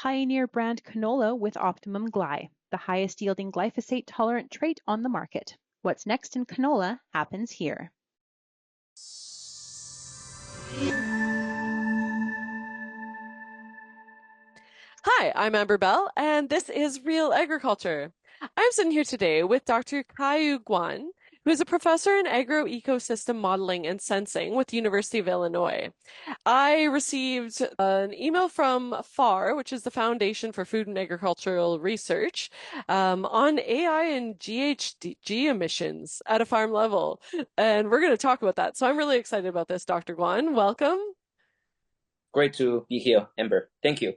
Pioneer brand canola with Optimum Gly, the highest yielding glyphosate tolerant trait on the market. What's next in canola happens here. Hi, I'm Amber Bell, and this is Real Agriculture. I'm sitting here today with Dr. Kaiyu Guan, who is a professor in agroecosystem modeling and sensing with the University of Illinois. I received an email from FFAR, which is the Foundation for Food and Agricultural Research, on AI and GHG emissions at a farm level. And we're going to talk about that. So I'm really excited about this, Dr. Guan. Welcome. Great to be here, Amber. Thank you.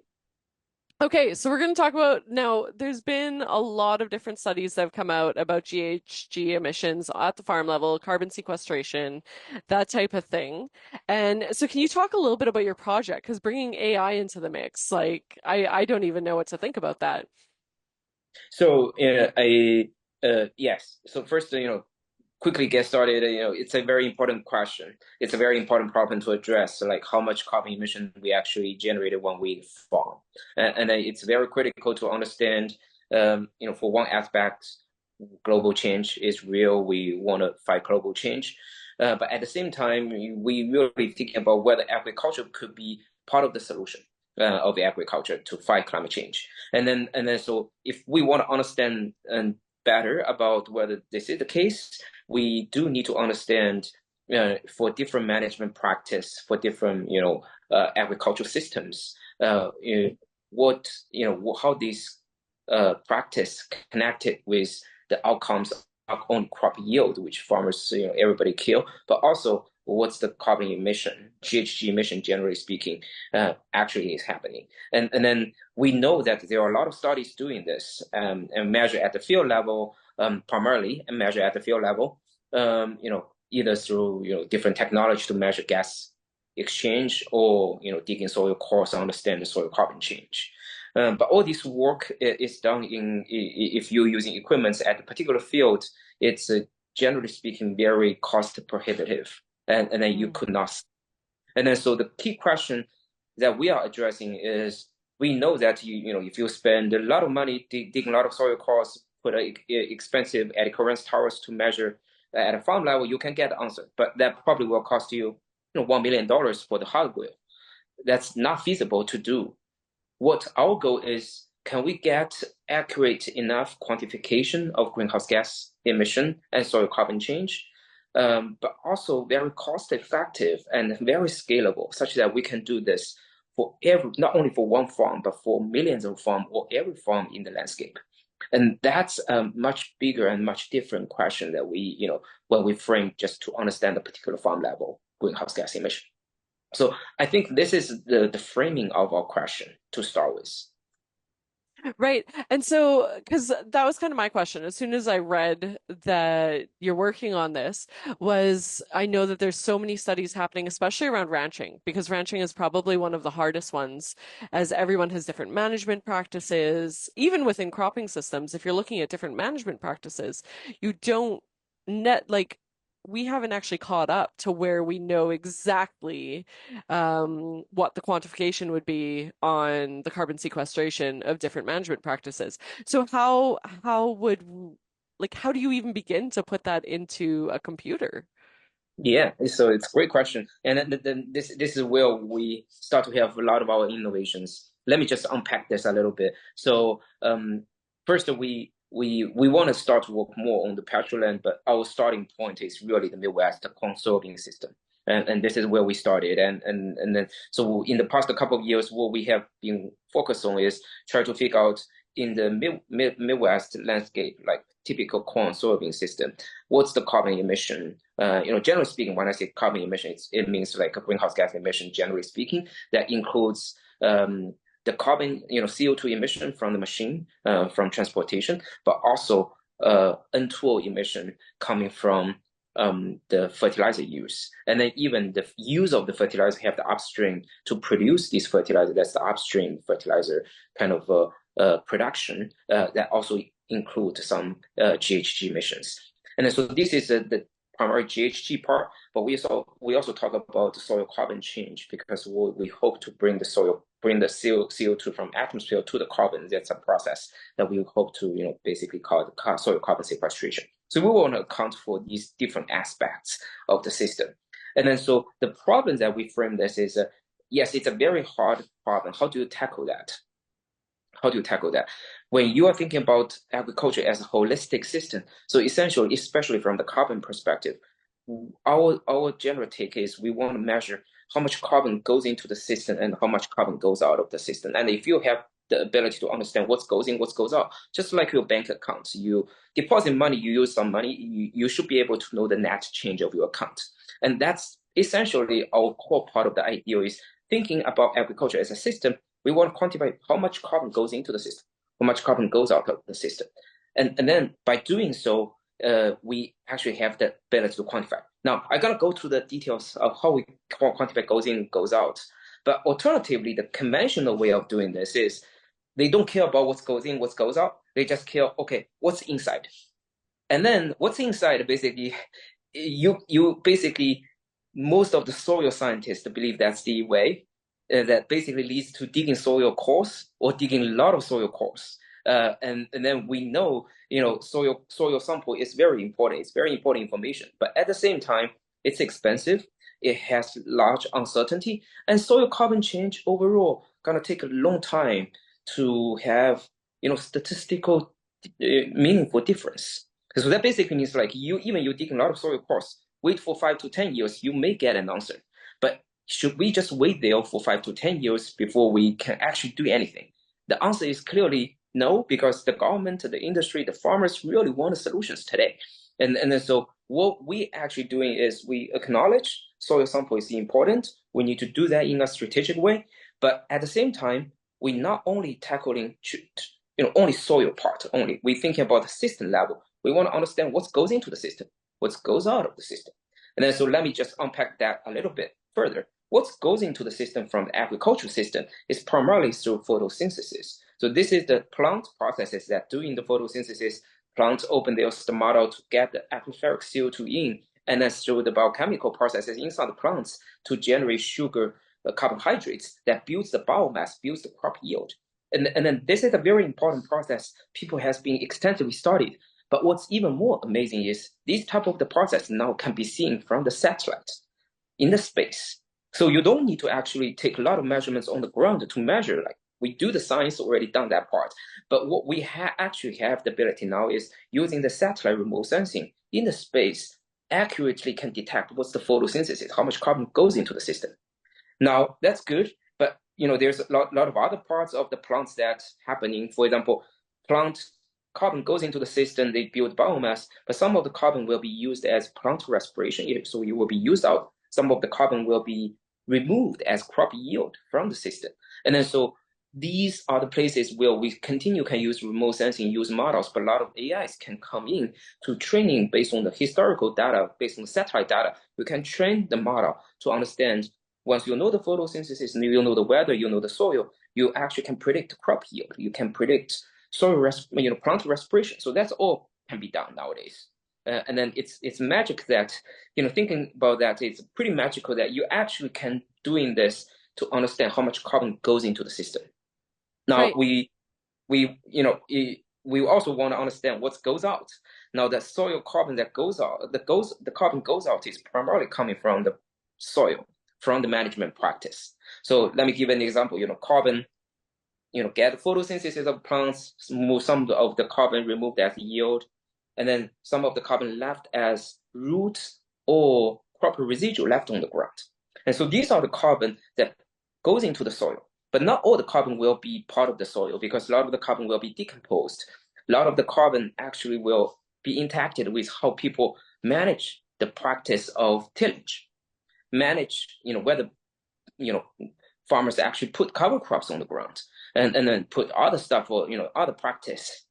Okay, so we're going to talk about now. There's been a lot of different studies that have come out about GHG emissions at the farm level, carbon sequestration, that type of thing. And so, can you talk a little bit about your project? Because bringing AI into the mix, like, I don't even know what to think about that. So, yes. So first, quickly get started. It's a very important question. It's a very important problem to address, like how much carbon emission we actually generated when we farm, and it's very critical to understand. For one aspect, global change is real. We want to fight global change, but at the same time, we really thinking about whether agriculture could be part of the solution of agriculture to fight climate change. So if we want to understand better about whether this is the case, we do need to understand for different management practice, for different agricultural systems, how these practice connected with the outcomes on crop yield, which farmers, everybody kill, but also what's the carbon emission, GHG emission, generally speaking, actually is happening. And then we know that there are a lot of studies doing this and measure at the field level, primarily, and measure at the field level, either through different technology to measure gas exchange or digging soil cores to understand the soil carbon change. But all this work is done if you're using equipment at a particular field, it's generally speaking very cost prohibitive, and then you could not. And then so the key question that we are addressing is we know that if you spend a lot of money digging a lot of soil cores, put expensive eddy currents towers to measure at a farm level, you can get the answer, but that probably will cost you $1 million for the hardware. That's not feasible to do. What our goal is, can we get accurate enough quantification of greenhouse gas emission and soil carbon change, but also very cost effective and very scalable, such that we can do this for not only for one farm, but for millions of farms or every farm in the landscape. And that's a much bigger and much different question that when we frame just to understand the particular farm level greenhouse gas emission. So I think this is the framing of our question to start with. Right. And so, because that was kind of my question. As soon as I read that you're working on this, I know that there's so many studies happening, especially around ranching, because ranching is probably one of the hardest ones, as everyone has different management practices. Even within cropping systems, if you're looking at different management practices, you don't net like we haven't actually caught up to where we know exactly what the quantification would be on the carbon sequestration of different management practices. So how do you even begin to put that into a computer? Yeah, so it's a great question, and then this is where we start to have a lot of our innovations. Let me just unpack this a little bit. So first we want to start to work more on the pasture land, but our starting point is really the Midwest corn soybean system. And this is where we started. And then so in the past couple of years, what we have been focused on is try to figure out in the Midwest landscape, like typical corn soybean system, what's the carbon emission? Generally speaking, when I say carbon emission, it means like a greenhouse gas emission, generally speaking, that includes the carbon, CO2 emission from the machine, from transportation, but also N2O emission coming from the fertilizer use. And then even the use of the fertilizer have the upstream to produce this fertilizer. That's the upstream fertilizer kind of production that also include some GHG emissions. And then, so this is the primary GHG part, but we also talk about the soil carbon change, because we hope to bring the CO2 from atmosphere to the carbon. That's a process that we hope to basically call the soil carbon sequestration. So we want to account for these different aspects of the system. And then so the problem that we frame this is, yes, it's a very hard problem. How do you tackle that? How do you tackle that? When you are thinking about agriculture as a holistic system, so essentially, especially from the carbon perspective, our general take is we want to measure how much carbon goes into the system and how much carbon goes out of the system. And if you have the ability to understand what goes in, what goes out, just like your bank account, you deposit money, you use some money, you should be able to know the net change of your account. And that's essentially our core part of the idea, is thinking about agriculture as a system. We want to quantify how much carbon goes into the system, how much carbon goes out of the system. And then by doing so, we actually have the ability to quantify. Now, I gotta go through the details of how we quantify goes in, goes out. But alternatively, the conventional way of doing this is they don't care about what goes in, what goes out. They just care, okay, what's inside? And then what's inside, basically, you basically, most of the soil scientists believe that's the way that basically leads to digging soil cores or digging a lot of soil cores. And then we know, soil sample is very important. It's very important information. But at the same time, it's expensive. It has large uncertainty. And soil carbon change overall gonna take a long time to have, statistical meaningful difference. So that basically means like you dig a lot of soil cores, wait for 5 to 10 years, you may get an answer. But should we just wait there for 5 to 10 years before we can actually do anything? The answer is clearly no, because the government, the industry, the farmers really want the solutions today. And then so what we actually doing is we acknowledge soil sample is important. We need to do that in a strategic way. But at the same time, we're not only tackling only soil part only. We're thinking about the system level. We want to understand what goes into the system, what goes out of the system. And then so let me just unpack that a little bit further. What goes into the system from the agricultural system is primarily through photosynthesis. So this is the plant processes that doing the photosynthesis. Plants open their stomata to get the atmospheric CO2 in, and then through the biochemical processes inside the plants to generate sugar, carbohydrates that builds the biomass, builds the crop yield. And then this is a very important process people has been extensively studied. But what's even more amazing is this type of the process now can be seen from the satellite in the space. So you don't need to actually take a lot of measurements on the ground to measure. Like we do the science already done that part. But what we actually have the ability now is using the satellite remote sensing in the space accurately can detect what's the photosynthesis, how much carbon goes into the system. Now that's good, but there's a lot of other parts of the plants that's happening. For example, plant carbon goes into the system, they build biomass, but some of the carbon will be used as plant respiration, so it will be used out. Some of the carbon will be removed as crop yield from the system. And then so these are the places where we can use remote sensing, use models, but a lot of AIs can come in to training based on the historical data, based on the satellite data. We can train the model to understand, once you know the photosynthesis, you know the weather, you know the soil, you actually can predict crop yield. You can predict soil plant respiration. So that's all can be done nowadays. And then it's magic that, thinking about that, it's pretty magical that you actually can doing this to understand how much carbon goes into the system. Now, Right. we also want to understand what goes out. Now, the soil carbon that goes out, the carbon goes out is primarily coming from the soil, from the management practice. So let me give an example. Carbon, get photosynthesis of plants, move some of the carbon, remove that yield, and then some of the carbon left as roots or crop residual left on the ground. And so these are the carbon that goes into the soil. But not all the carbon will be part of the soil, because a lot of the carbon will be decomposed. A lot of the carbon actually will be interacted with how people manage the practice of tillage, manage, whether, farmers actually put cover crops on the ground and then put other stuff or, other practice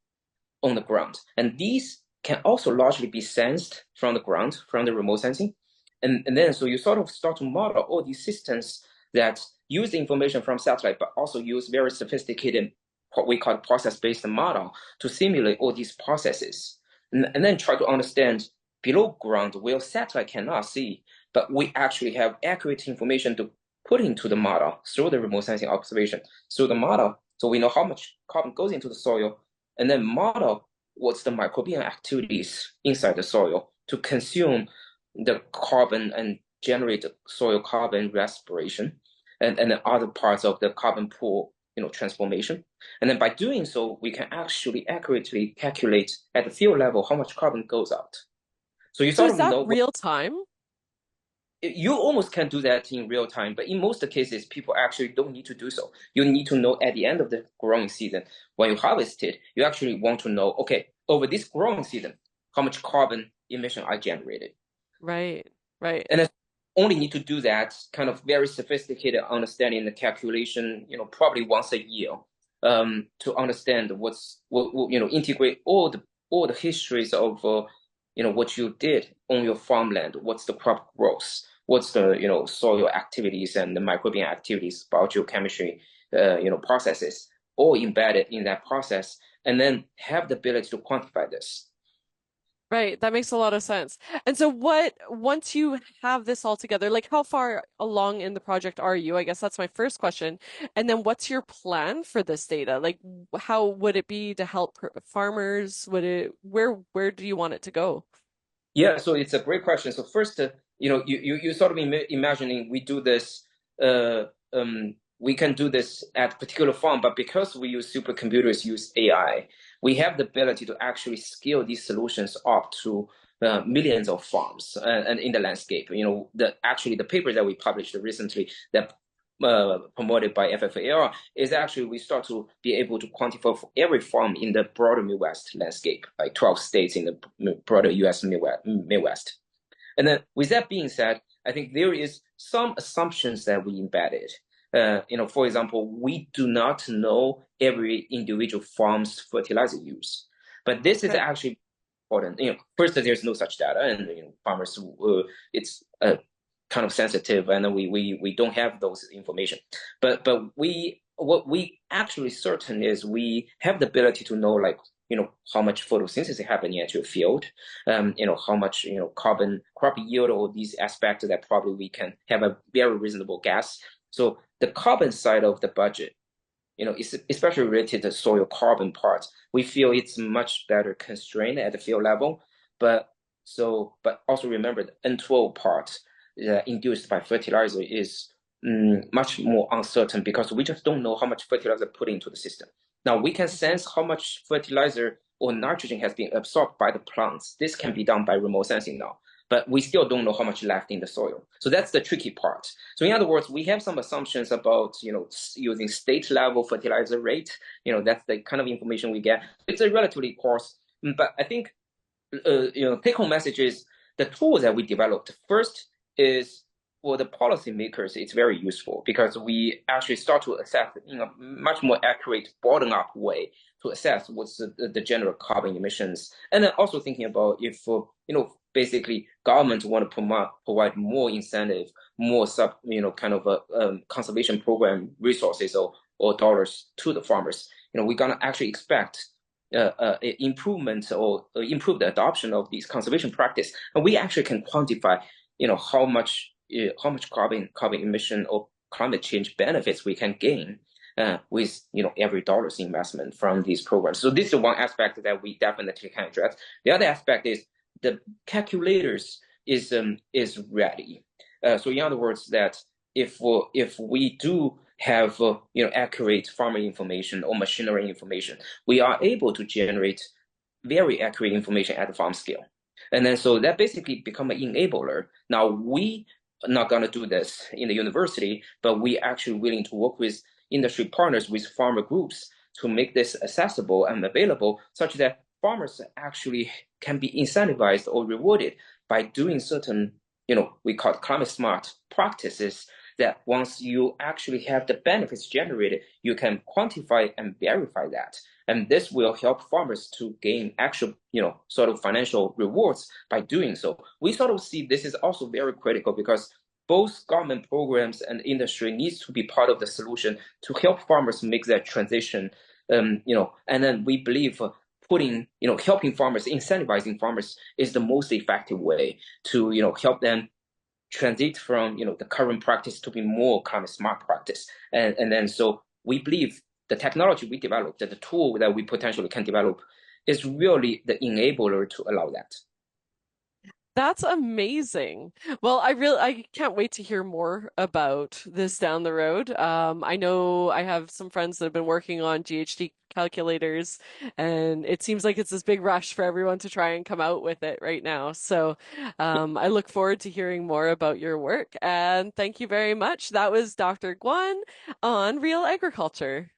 on the ground. And these can also largely be sensed from the ground, from the remote sensing. And then so you sort of start to model all these systems that use the information from satellite, but also use very sophisticated, what we call process-based model to simulate all these processes. And then try to understand below ground where satellite cannot see, but we actually have accurate information to put into the model through the remote sensing observation, through the model, so we know how much carbon goes into the soil, and then model what's the microbial activities inside the soil to consume the carbon and generate soil carbon respiration and then other parts of the carbon pool, transformation. And then by doing so, we can actually accurately calculate at the field level how much carbon goes out. So you So sort is of that know real time? you almost can do that in real time, but in most cases, people actually don't need to do so. You need to know at the end of the growing season, when you harvest it, you actually want to know, okay, over this growing season, how much carbon emission I generated. Right, right. And then only need to do that kind of very sophisticated understanding the calculation, probably once a year, to understand integrate all the histories of, what you did on your farmland, what's the crop growth, what's the, soil activities and the microbial activities, biogeochemistry, processes, all embedded in that process, and then have the ability to quantify this. Right, that makes a lot of sense. And so once you have this all together, like how far along in the project are you? I guess that's my first question. And then what's your plan for this data? Like how would it be to help farmers? Where do you want it to go? Yeah, so it's a great question. So first, you sort of imagining we do this, uh, we can do this at a particular farm, but because we use supercomputers, use AI, we have the ability to actually scale these solutions up to millions of farms and in the landscape. The paper that we published recently that promoted by FFAR is actually we start to be able to quantify for every farm in the broader Midwest landscape, like 12 states in the broader US Midwest. And then with that being said, I think there is some assumptions that we embedded. For example, we do not know every individual farm's fertilizer use, but this is actually important. First, there's no such data, and farmers, it's kind of sensitive, and we don't have those information. But what we actually certain is we have the ability to know, like, how much photosynthesis happening at your field, how much carbon crop yield, or these aspects that probably we can have a very reasonable guess. So the carbon side of the budget, especially related to soil carbon part, we feel it's much better constrained at the field level. But also remember the N12 part induced by fertilizer is much more uncertain because we just don't know how much fertilizer put into the system. Now we can sense how much fertilizer or nitrogen has been absorbed by the plants. This can be done by remote sensing now, but we still don't know how much left in the soil. So that's the tricky part. So in other words, we have some assumptions about, using state level fertilizer rate. That's the kind of information we get. It's a relatively coarse, but I think, take home message is the tool that we developed first is for the policymakers, it's very useful because we actually start to assess in a much more accurate bottom-up way to assess what's the general carbon emissions. And then also thinking about if, basically government want to provide more incentive, more conservation program resources or dollars to the farmers. We're gonna actually expect improvement or improve the adoption of these conservation practice, and we actually can quantify, how much carbon emission or climate change benefits we can gain with every dollar's investment from these programs. So this is one aspect that we definitely can address. The other aspect is the calculators is ready. So in other words, that if we do have accurate farming information or machinery information, we are able to generate very accurate information at the farm scale. And then so that basically become an enabler. Now we are not going to do this in the university, but we actually willing to work with industry partners, with farmer groups to make this accessible and available such that farmers actually can be incentivized or rewarded by doing certain, we call it climate smart practices that once you actually have the benefits generated, you can quantify and verify that. And this will help farmers to gain actual, sort of financial rewards by doing so. We sort of see this is also very critical because both government programs and industry needs to be part of the solution to help farmers make that transition. And then we believe helping farmers, incentivizing farmers is the most effective way to, help them transit from, the current practice to be more kind of smart practice. And then so we believe the technology we developed, the tool that we potentially can develop is really the enabler to allow that. That's amazing. Well, I can't wait to hear more about this down the road. I know I have some friends that have been working on GHG calculators, and it seems like it's this big rush for everyone to try and come out with it right now. So, I look forward to hearing more about your work. And thank you very much. That was Dr. Guan on Real Agriculture.